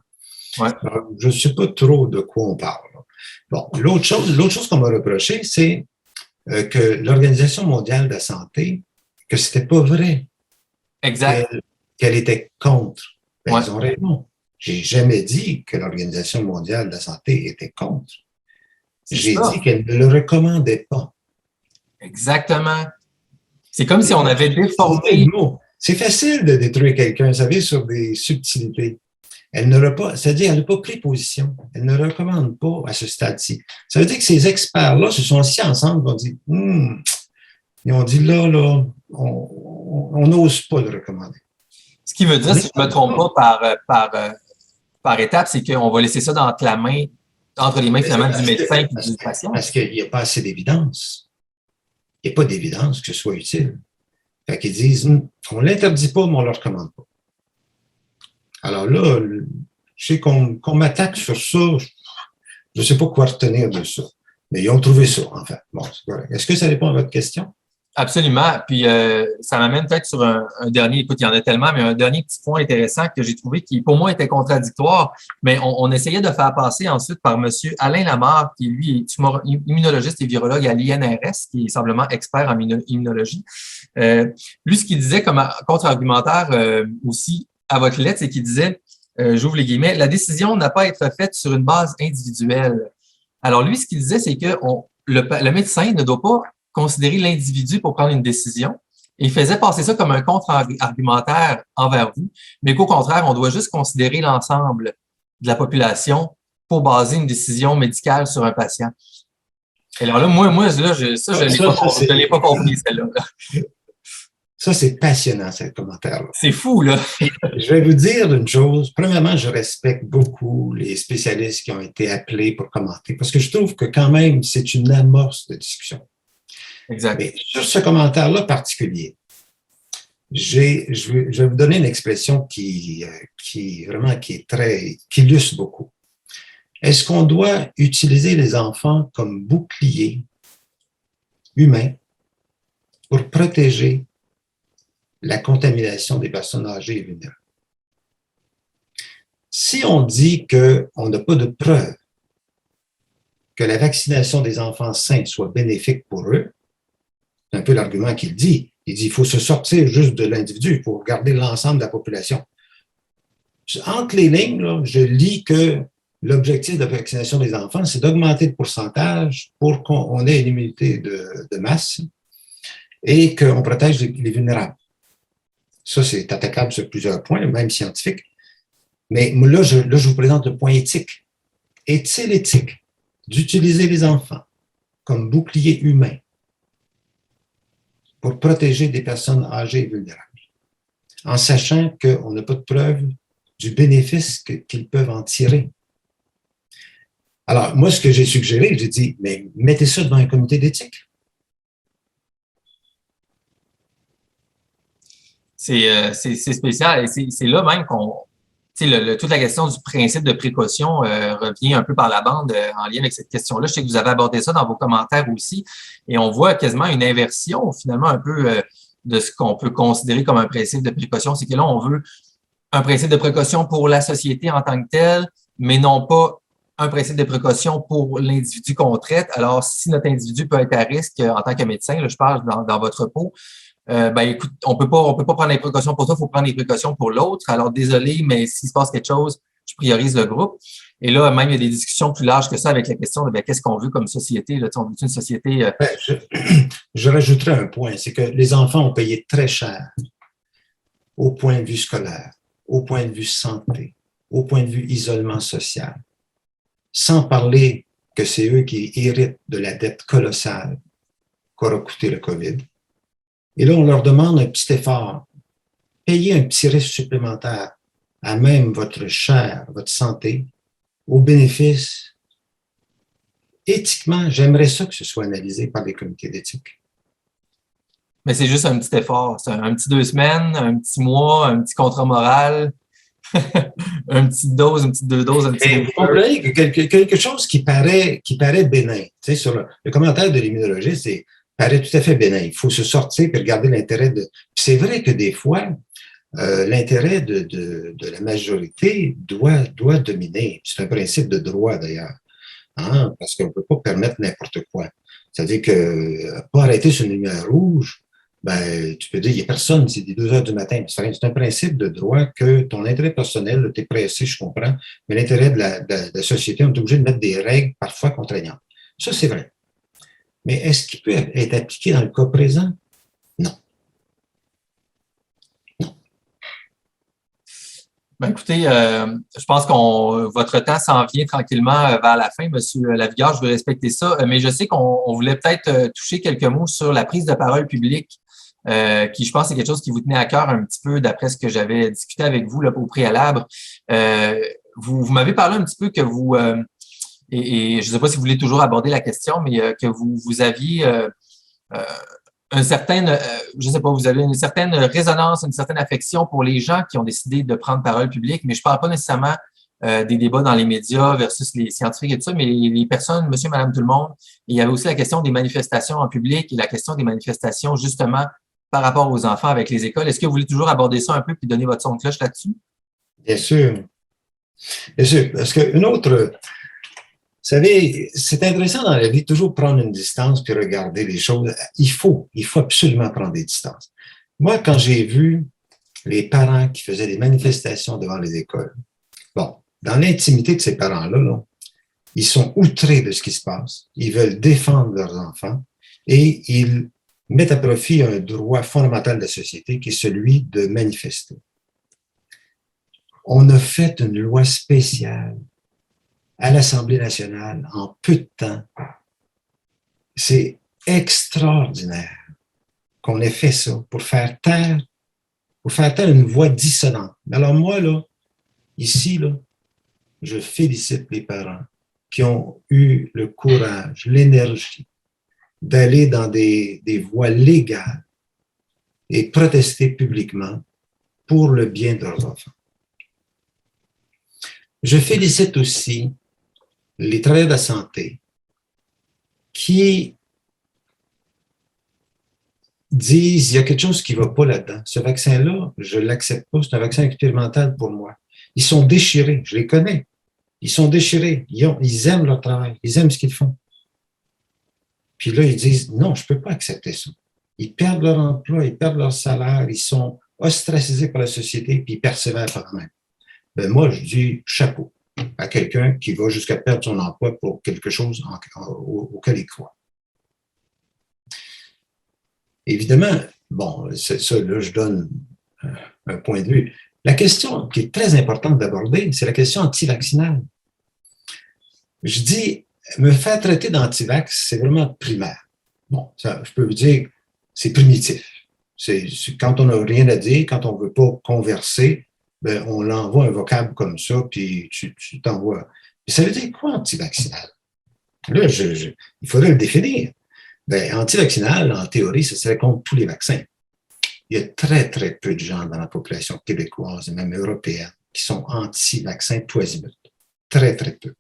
Ouais. Alors, je ne sais pas trop de quoi on parle. Bon, l'autre chose qu'on m'a reproché, c'est que l'Organisation mondiale de la santé, que c'était pas vrai. Exact. Qu'elle était contre. Ben, ouais. Ils ont raison. J'ai jamais dit que l'Organisation mondiale de la santé était contre. J'ai dit qu'elle ne le recommandait pas. Exactement. C'est comme si on avait déformé. C'est facile de détruire quelqu'un, vous savez, sur des subtilités. Elle n'aura pas, c'est-à-dire, elle n'a pas pris position. Elle ne recommande pas à ce stade-ci. Ça veut dire que ces experts-là se sont assis ensemble et ont dit, ils ont dit là, on n'ose pas le recommander. Ce qui veut dire, si je ne me trompe pas par étape, c'est qu'on va laisser ça entre les mains finalement du médecin et du patient. Parce qu'il n'y a pas assez d'évidence. Il n'y a pas d'évidence que ce soit utile. Fait qu'ils disent, on ne l'interdit pas, mais on ne le recommande pas. Alors là, je sais qu'on m'attaque sur ça, je ne sais pas quoi retenir de ça. Mais ils ont trouvé ça, en fait. Bon, c'est correct. Est-ce que ça répond à votre question? Absolument. Puis ça m'amène peut-être sur un dernier, écoute, il y en a tellement, mais un dernier petit point intéressant que j'ai trouvé qui, pour moi, était contradictoire, mais on essayait de faire passer ensuite par M. Alain Lamarre, qui, lui, est immunologiste et virologue à l'INRS, qui est simplement expert en immunologie. Lui, ce qu'il disait comme contre-argumentaire aussi à votre lettre, c'est qu'il disait, j'ouvre les guillemets, la décision n'a pas à être faite sur une base individuelle. Alors lui, ce qu'il disait, c'est que le médecin ne doit pas considérer l'individu pour prendre une décision. Et il faisait passer ça comme un contre-argumentaire envers vous, mais qu'au contraire, on doit juste considérer l'ensemble de la population pour baser une décision médicale sur un patient. Et alors là, moi, là, je ne l'ai pas compris, celle-là. Ça, c'est passionnant, ce commentaire-là. C'est fou, là. Je vais vous dire une chose. Premièrement, je respecte beaucoup les spécialistes qui ont été appelés pour commenter, parce que je trouve que quand même, c'est une amorce de discussion. Exact. Mais sur ce commentaire-là particulier, je vais vous donner une expression qui illustre beaucoup. Est-ce qu'on doit utiliser les enfants comme boucliers humains pour protéger la contamination des personnes âgées et vulnérables? Si on dit qu'on n'a pas de preuve que la vaccination des enfants sains soit bénéfique pour eux, c'est un peu l'argument qu'il dit. Il dit qu'il faut se sortir juste de l'individu pour regarder l'ensemble de la population. Entre les lignes, là, je lis que l'objectif de la vaccination des enfants, c'est d'augmenter le pourcentage pour qu'on ait une immunité de masse et qu'on protège les vulnérables. Ça, c'est attaquable sur plusieurs points, même scientifiques. Mais là, je vous présente le point éthique. Est-il éthique d'utiliser les enfants comme bouclier humain pour protéger des personnes âgées et vulnérables, en sachant qu'on n'a pas de preuve du bénéfice qu'ils peuvent en tirer? Alors, moi, ce que j'ai suggéré, j'ai dit, mais mettez ça devant un comité d'éthique. C'est spécial. Et c'est là même qu'on... toute la question du principe de précaution revient un peu par la bande en lien avec cette question-là. Je sais que vous avez abordé ça dans vos commentaires aussi. Et on voit quasiment une inversion, finalement, un peu de ce qu'on peut considérer comme un principe de précaution. C'est que là, on veut un principe de précaution pour la société en tant que telle, mais non pas un principe de précaution pour l'individu qu'on traite. Alors, si notre individu peut être à risque en tant que médecin, là, je parle dans votre peau, écoute, on peut pas prendre les précautions pour toi, il faut prendre les précautions pour l'autre. Alors, désolé, mais s'il se passe quelque chose, je priorise le groupe. Et là, même, il y a des discussions plus larges que ça avec la question de qu'est-ce qu'on veut comme société. Là, on veut une société... Je rajouterais un point, c'est que les enfants ont payé très cher au point de vue scolaire, au point de vue santé, au point de vue isolement social. Sans parler que c'est eux qui héritent de la dette colossale qu'aura coûté le COVID. Et là, on leur demande un petit effort. Payez un petit risque supplémentaire à même votre chair, votre santé, au bénéfice. Éthiquement, j'aimerais ça que ce soit analysé par les comités d'éthique. Mais c'est juste un petit effort. C'est un petit 2 semaines, un petit mois, un petit contrat moral, une petite dose, une petite 2 doses, un petit... Et vous comprenez que quelque chose qui paraît bénin. Tu sais, sur le commentaire de l'immunologiste, c'est paraît tout à fait bénin. Il faut se sortir et regarder l'intérêt de... Puis c'est vrai que des fois, l'intérêt de la majorité doit dominer. C'est un principe de droit, d'ailleurs. Hein? Parce qu'on ne peut pas permettre n'importe quoi. C'est-à-dire que pas arrêter sur une lumière rouge, ben, tu peux dire, il n'y a personne, c'est des 2 heures du matin. C'est un principe de droit que ton intérêt personnel, tu es pressé, je comprends, mais l'intérêt de la société, on est obligé de mettre des règles parfois contraignantes. Ça, c'est vrai. Mais est-ce qu'il peut être appliqué dans le cas présent? Non. Non. Ben, écoutez, je pense que votre temps s'en vient tranquillement vers la fin, M. Lavigueur, je veux respecter ça, mais je sais qu'on voulait peut-être toucher quelques mots sur la prise de parole publique, qui, je pense, c'est quelque chose qui vous tenait à cœur un petit peu, d'après ce que j'avais discuté avec vous là, au préalable. Vous m'avez parlé un petit peu que vous... Et je ne sais pas si vous voulez toujours aborder la question, mais que vous aviez je sais pas, vous avez une certaine résonance, une certaine affection pour les gens qui ont décidé de prendre parole publique, mais je ne parle pas nécessairement des débats dans les médias versus les scientifiques et tout ça, mais les personnes, monsieur, madame, tout le monde. Et il y avait aussi la question des manifestations en public et la question des manifestations, justement, par rapport aux enfants avec les écoles. Est-ce que vous voulez toujours aborder ça un peu puis donner votre son de cloche là-dessus? Bien sûr. Bien sûr. Parce qu'une autre... Vous savez, c'est intéressant dans la vie de toujours prendre une distance puis regarder les choses. Il faut absolument prendre des distances. Moi, quand j'ai vu les parents qui faisaient des manifestations devant les écoles, bon, dans l'intimité de ces parents-là, là, ils sont outrés de ce qui se passe. Ils veulent défendre leurs enfants et ils mettent à profit un droit fondamental de la société qui est celui de manifester. On a fait une loi spéciale à l'Assemblée nationale en peu de temps. C'est extraordinaire. qu'on ait fait ça pour faire taire une voix dissonante. Alors moi, là, ici, là, je félicite les parents qui ont eu le courage, l'énergie d'aller dans des voies légales et protester publiquement pour le bien de leurs enfants. Je félicite aussi les travailleurs de la santé qui disent il y a quelque chose qui ne va pas là-dedans. Ce vaccin-là, je ne l'accepte pas, c'est un vaccin expérimental pour moi. Ils sont déchirés, je les connais. Ils sont déchirés, ils aiment leur travail, ils aiment ce qu'ils font. Puis là, ils disent non, je ne peux pas accepter ça. Ils perdent leur emploi, ils perdent leur salaire, ils sont ostracisés par la société, puis ils persévèrent par eux-mêmes. Ben moi, je dis chapeau à quelqu'un qui va jusqu'à perdre son emploi pour quelque chose auquel il croit. Évidemment, bon, ça, là, je donne un point de vue. La question qui est très importante d'aborder, c'est la question anti-vaccinale. Je dis, me faire traiter d'anti-vax, c'est vraiment primaire. Bon, ça, je peux vous dire, c'est primitif. C'est quand on n'a rien à dire, quand on ne veut pas converser, ben, on l'envoie un vocable comme ça, puis tu t'envoies. Ça veut dire quoi, anti-vaccinal? Là, il faudrait le définir. Ben, anti-vaccinal, en théorie, ça serait contre tous les vaccins. Il y a très, très peu de gens dans la population québécoise et même européenne qui sont anti-vaccins tous azimuts. Très, très peu.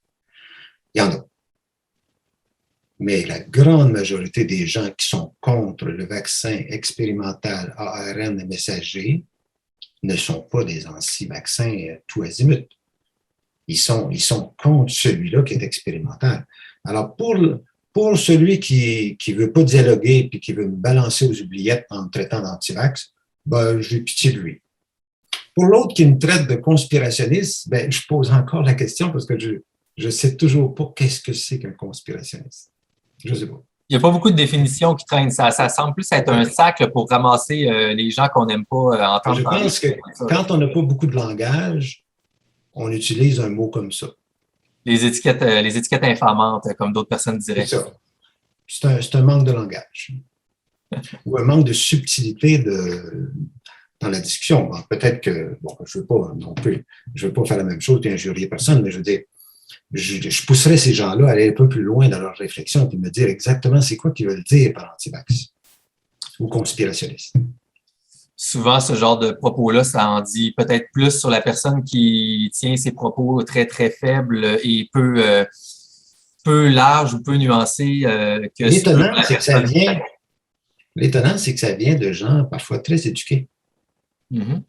Il y en a. Mais la grande majorité des gens qui sont contre le vaccin expérimental ARN messager ne sont pas des anti-vaccins tout azimut. Ils sont contre celui-là qui est expérimental. Alors, pour celui qui ne veut pas dialoguer et qui veut me balancer aux oubliettes en me traitant d'anti-vax, ben, j'ai pitié de lui. Pour l'autre qui me traite de conspirationniste, ben, je pose encore la question parce que je ne sais toujours pas qu'est-ce que c'est qu'un conspirationniste. Je ne sais pas. Il n'y a pas beaucoup de définitions qui traînent. Ça semble plus être un sac pour ramasser les gens qu'on n'aime pas entendre Je pense que quand on n'a pas beaucoup de langage, on utilise un mot comme ça. Les étiquettes infamantes, comme d'autres personnes diraient. C'est ça. C'est un manque de langage. Ou un manque de subtilité dans la discussion. Bon, peut-être que, bon, je ne veux pas non plus, je veux pas faire la même chose et injurier personne, mais je veux dire, je pousserais ces gens-là à aller un peu plus loin dans leur réflexion et me dire exactement c'est quoi qu'ils veulent dire par anti-vax ou conspirationniste. Souvent, ce genre de propos-là, ça en dit peut-être plus sur la personne qui tient ses propos très, très faibles et peu larges ou peu nuancés que l'étonnant, c'est que ça vient de gens parfois très éduqués. Mm-hmm.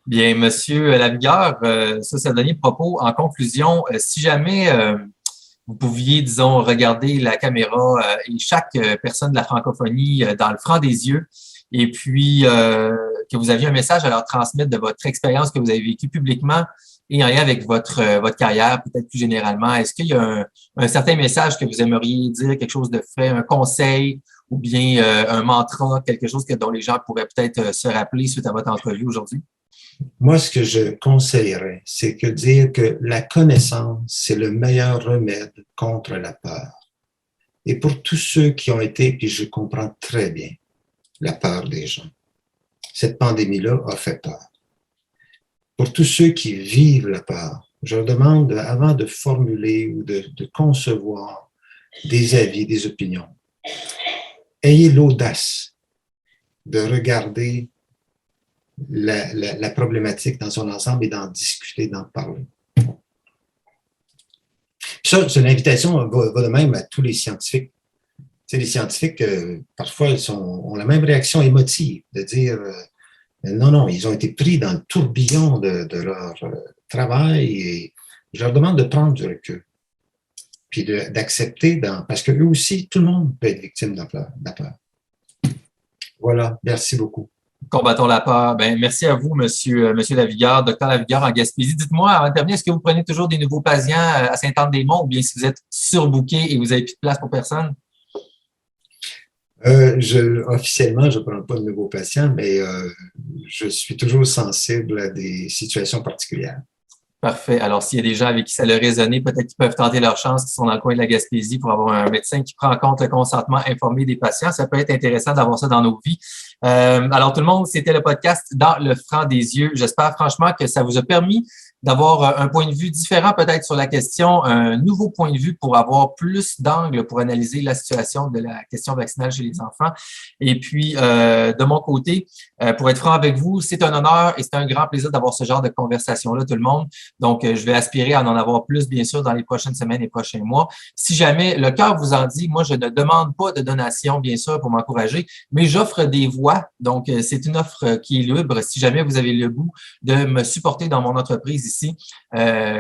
Bien, Monsieur Lavigueur, ça, c'est le dernier propos. En conclusion, si jamais vous pouviez, disons, regarder la caméra et chaque personne de la francophonie dans le franc des yeux, et puis que vous aviez un message à leur transmettre de votre expérience que vous avez vécue publiquement et en lien avec votre carrière, peut-être plus généralement, est-ce qu'il y a un certain message que vous aimeriez dire, quelque chose de frais, un conseil ou bien un mantra, quelque chose dont les gens pourraient peut-être se rappeler suite à votre entrevue aujourd'hui? Moi, ce que je conseillerais, c'est que dire que la connaissance, c'est le meilleur remède contre la peur. Et pour tous ceux qui ont été, puis je comprends très bien la peur des gens, cette pandémie-là a fait peur. Pour tous ceux qui vivent la peur, je leur demande, avant de formuler ou de concevoir des avis, des opinions, ayez l'audace de regarder la problématique dans son ensemble et d'en discuter, d'en parler. Ça, c'est une invitation, va de même à tous les scientifiques. Tu sais, les scientifiques, parfois, ont la même réaction émotive, de dire non, ils ont été pris dans le tourbillon de leur travail et je leur demande de prendre du recul, puis d'accepter, parce qu'eux aussi, tout le monde peut être victime de la peur. Voilà, merci beaucoup. Combattons la peur. Ben, merci à vous, Monsieur Lavigueur, Docteur Lavigueur en Gaspésie. Dites-moi, avant de terminer, est-ce que vous prenez toujours des nouveaux patients à Sainte-Anne-des-Monts ou bien si vous êtes surbooké et vous n'avez plus de place pour personne? Officiellement, je ne prends pas de nouveaux patients, mais je suis toujours sensible à des situations particulières. Parfait. Alors, s'il y a des gens avec qui ça leur résonné, peut-être qu'ils peuvent tenter leur chance, qui sont dans le coin de la Gaspésie pour avoir un médecin qui prend en compte le consentement informé des patients. Ça peut être intéressant d'avoir ça dans nos vies. Alors, tout le monde, c'était le podcast Dans le franc des yeux. J'espère franchement que ça vous a permis d'avoir un point de vue différent peut-être sur la question, un nouveau point de vue pour avoir plus d'angles pour analyser la situation de la question vaccinale chez les enfants. Et puis, de mon côté, pour être franc avec vous, c'est un honneur et c'est un grand plaisir d'avoir ce genre de conversation-là, tout le monde. Donc, je vais aspirer à en avoir plus, bien sûr, dans les prochaines semaines et prochains mois. Si jamais le cœur vous en dit, moi, je ne demande pas de donation, bien sûr, pour m'encourager, mais j'offre des voix. Donc, c'est une offre qui est libre. Si jamais vous avez le goût de me supporter dans mon entreprise ici,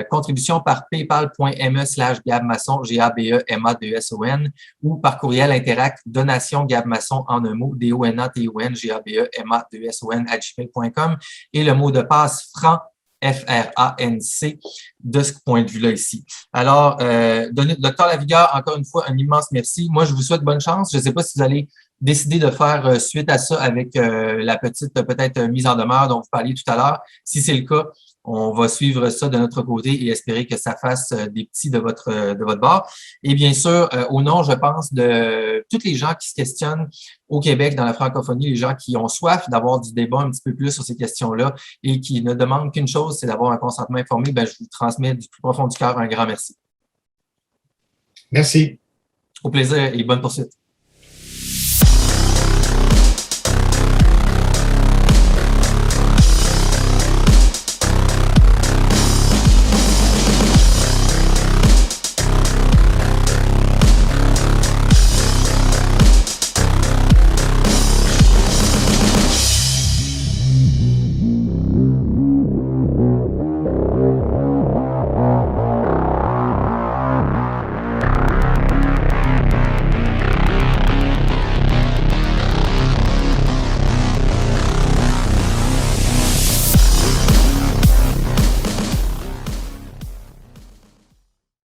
contribution par paypal.me/gabmasson, GABEMADESON, ou par courriel interact donation gabmasson en un mot, DONATON, GABEMADESON @gmail.com, et le mot de passe franc, FRANC, de ce point de vue-là ici. Alors, Dr Lavigueur, encore une fois, un immense merci. Moi, je vous souhaite bonne chance. Je ne sais pas si vous allez décider de faire suite à ça avec la petite, peut-être, mise en demeure dont vous parliez tout à l'heure. Si c'est le cas, on va suivre ça de notre côté et espérer que ça fasse des petits de votre bord. Et bien sûr, au nom, je pense, de tous les gens qui se questionnent au Québec, dans la francophonie, les gens qui ont soif d'avoir du débat un petit peu plus sur ces questions-là et qui ne demandent qu'une chose, c'est d'avoir un consentement informé, je vous transmets du plus profond du cœur un grand merci. Merci. Au plaisir et bonne poursuite.